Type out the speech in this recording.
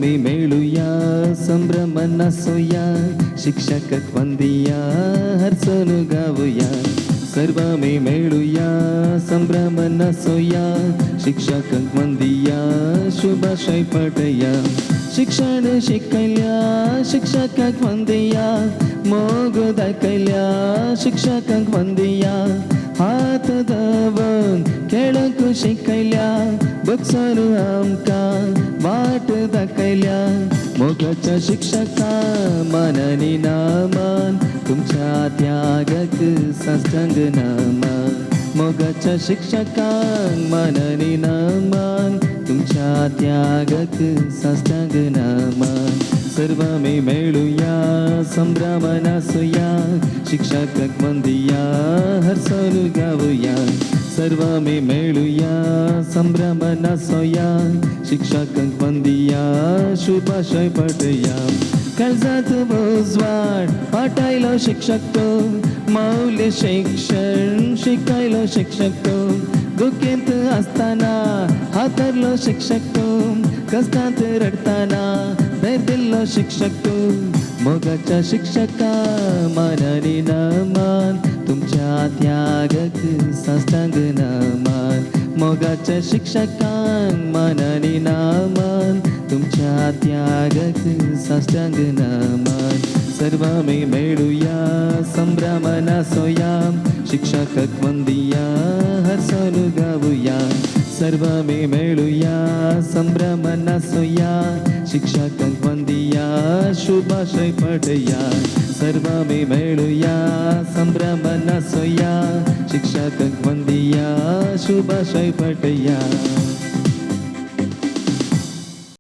मी मिळूया संभ्रम नसूया शिक्षक वंदिया हर्षण गाऊया सर्व मी मिळूया संभ्रम नसूया शिक्षक वंदिया शुभाशय पटया शिक्षण शिकल्या शिक्षकाक वंदिया मोग दाखयल्या शिक्षकाक वंदिया हात दावन खेळक शिकयल्या बक्षर आमकां वाट दाखयल्या मोगाच्या शिक्षका मानानी नामान तुमच्या त्यागाक साष्टांग नमन मोगाच्या शिक्षकांक मानानी नमन तुमच्या त्यागाक साष्टांग नमन सर्व मी मिळूया संभ्रम नसूया शिक्षकाक वंदिया हर्षण गाऊया सर्व मी मिळूया संभ्रम नसूया शिक्षकाक वंदिया शुभाशय पटया काळजात बोजवाड पाठायलो शिक्षक तो मौल्य शिक्षण शिकायलो शिक्षक तो गुकेंत असताना हातरलो शिक्षक तो कष्टांत रडताना धैर्य दिल्लो शिक्षक तो मोगाच्या शिक्षका मानानी नमन तुमच्या त्यागाक साष्टांग नमन मोगाच्या शिक्षकांक मानानी नमन तुमच्या त्यागाक साष्टांग नमन सर्व मी मिळूया संभ्रम नसूया शिक्षकाक वंदिया हर्षण गाऊया सर्व मी मिळूया संभ्रम नसूया शिक्षकाक वंदिया शुभाशय पटया सर्व मी मिळूया संभ्रम नसूया शिक्षकाक वंदिया शुभाशय पटया